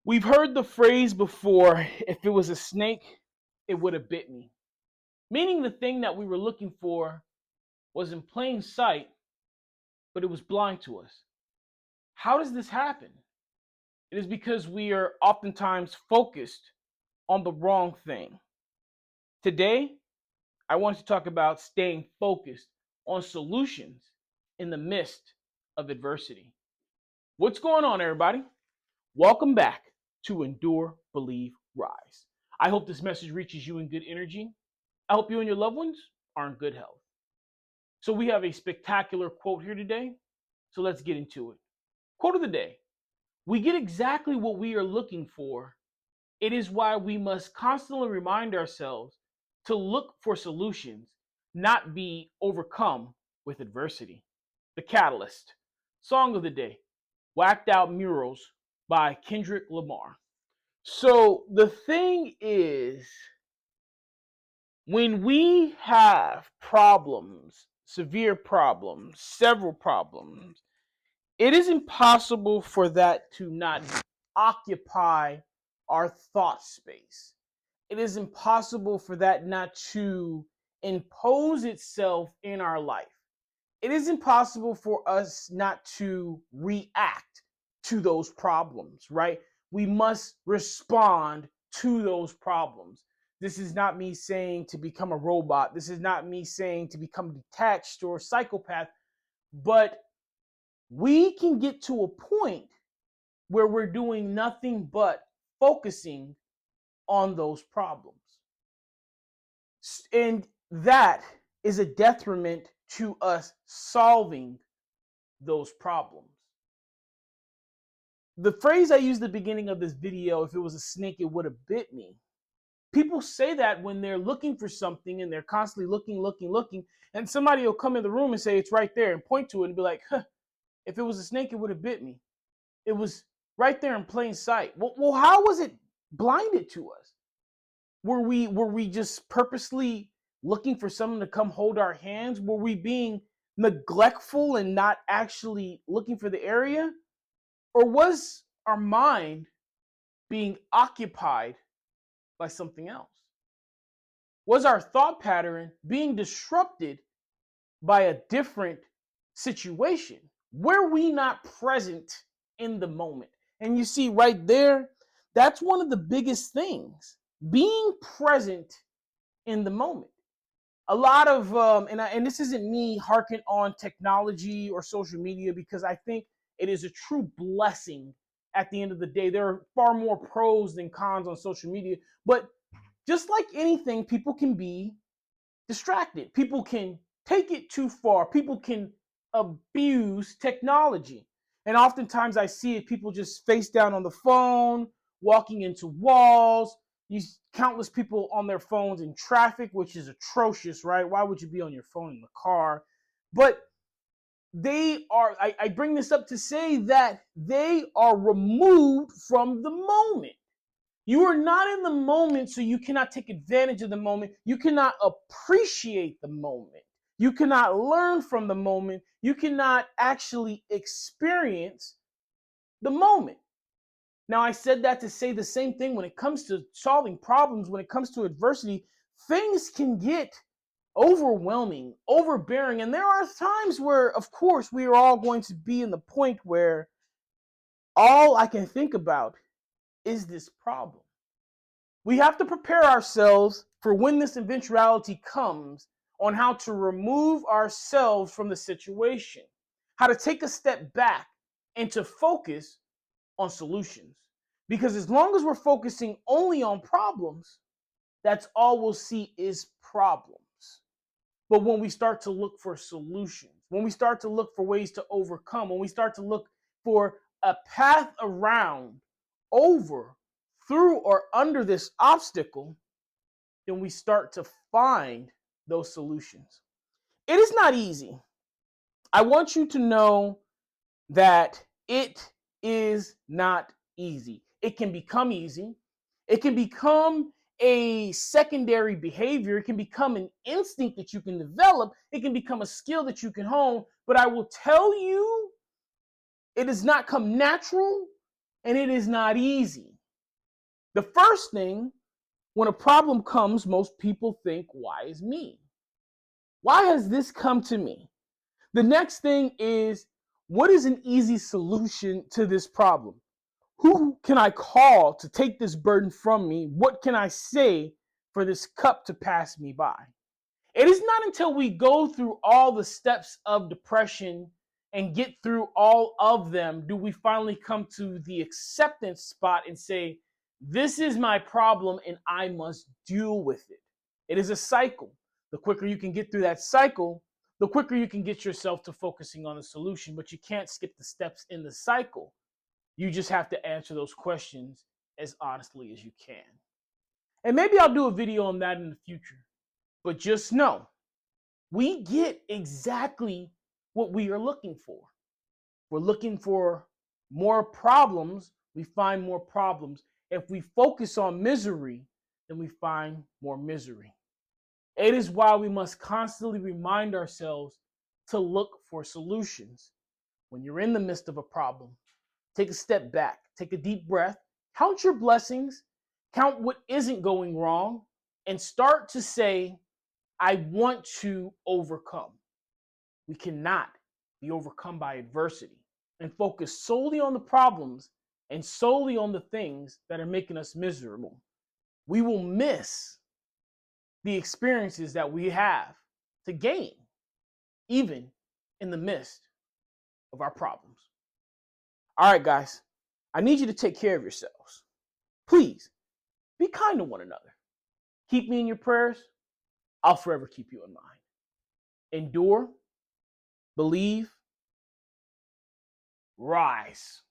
We've heard the phrase before, if it was a snake, it would have bit me. Meaning the thing that we were looking for was in plain sight, but it was blind to us. How does this happen? It is because we are oftentimes focused on the wrong thing. Today, I want to talk about staying focused on solutions in the midst of adversity. What's going on, everybody? Welcome back to Endure, Believe, Rise. I hope this message reaches you in good energy. I hope you and your loved ones are in good health. So we have a spectacular quote here today. So let's get into it. Quote of the day. We get exactly what we are looking for. It is why we must constantly remind ourselves to look for solutions, not be overcome with adversity. The Catalyst. Song of the day. Whacked Out Murals by Kendrick Lamar. So the thing is, when we have problems, severe problems, several problems, it is impossible for that to not occupy our thought space. It is impossible for that not to impose itself in our life. It is impossible for us not to react to those problems, right? We must respond to those problems. This is not me saying to become a robot. This is not me saying to become detached or psychopath, but we can get to a point where we're doing nothing but focusing on those problems. And that is a detriment to us solving those problems. The phrase I used at the beginning of this video, if it was a snake, it would have bit me. People say that when they're looking for something and they're constantly looking, and somebody will come in the room and say it's right there and point to it and be like, if it was a snake, it would have bit me. It was right there in plain sight. Well, how was it blinded to us? Were we just purposely looking for someone to come hold our hands? Were we being neglectful and not actually looking for the area? Or was our mind being occupied by something else? Was our thought pattern being disrupted by a different situation? Were we not present in the moment? And you see right there, that's one of the biggest things, being present in the moment. A lot of, and this isn't me harking on technology or social media, because I think it is a true blessing at the end of the day. There are far more pros than cons on social media, but just like anything, people can be distracted. People can take it too far. People can abuse technology. And oftentimes I see it, people just face down on the phone, walking into walls. You countless people on their phones in traffic, which is atrocious, right? Why would you be on your phone in the car? But they are, I bring this up to say that they are removed from the moment. You are not in the moment, so you cannot take advantage of the moment. You cannot appreciate the moment. You cannot learn from the moment. You cannot actually experience the moment. Now, I said that to say the same thing when it comes to solving problems, when it comes to adversity. Things can get overwhelming, overbearing, and there are times where, of course, we are all going to be in the point where all I can think about is this problem. We have to prepare ourselves for when this eventuality comes, on how to remove ourselves from the situation, how to take a step back and to focus on solutions. Because as long as we're focusing only on problems, that's all we'll see is problems. But when we start to look for solutions, when we start to look for ways to overcome, when we start to look for a path around, over, through, or under this obstacle, then we start to find those solutions. It is not easy. I want you to know that it is not easy. It can become easy. It can become a secondary behavior. It can become an instinct that you can develop. It can become a skill that you can hone. But I will tell you, it does not come natural and it is not easy. The first thing, when a problem comes, most people think, why is me? Why has this come to me? The next thing is, what is an easy solution to this problem? Who can I call to take this burden from me? What can I say for this cup to pass me by? It is not until we go through all the steps of depression and get through all of them do we finally come to the acceptance spot and say, this is my problem and I must deal with it. It is a cycle. The quicker you can get through that cycle, the quicker you can get yourself to focusing on the solution, but you can't skip the steps in the cycle. You just have to answer those questions as honestly as you can. And maybe I'll do a video on that in the future. But just know, we get exactly what we are looking for. We're looking for more problems. We find more problems. If we focus on misery, then we find more misery. It is why we must constantly remind ourselves to look for solutions. When you're in the midst of a problem, take a step back, take a deep breath, count your blessings, count what isn't going wrong, and start to say, I want to overcome. We cannot be overcome by adversity and focus solely on the problems and solely on the things that are making us miserable. We will miss the experiences that we have to gain, even in the midst of our problems. All right, guys, I need you to take care of yourselves. Please be kind to one another. Keep me in your prayers. I'll forever keep you in mind. Endure, believe, rise.